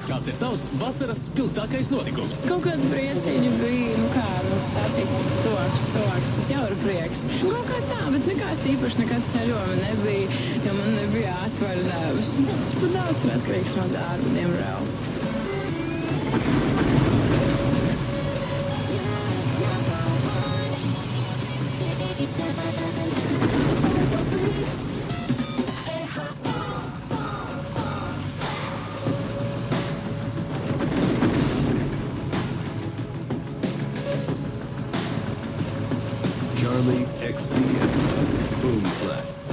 Kāds ir tavs vasaras spilgtākais notikums? Kaut kāda priecīga bija, satikt cilvēks, tas jau ir prieks. Kaut kā tā, bet nekās īpaši nekad ceļojuma nebija, jo man nebija jāatver debes. Tas pat daudz ir atkarīgs no darba, diemžēl. Charlie XCX, Boom Flat.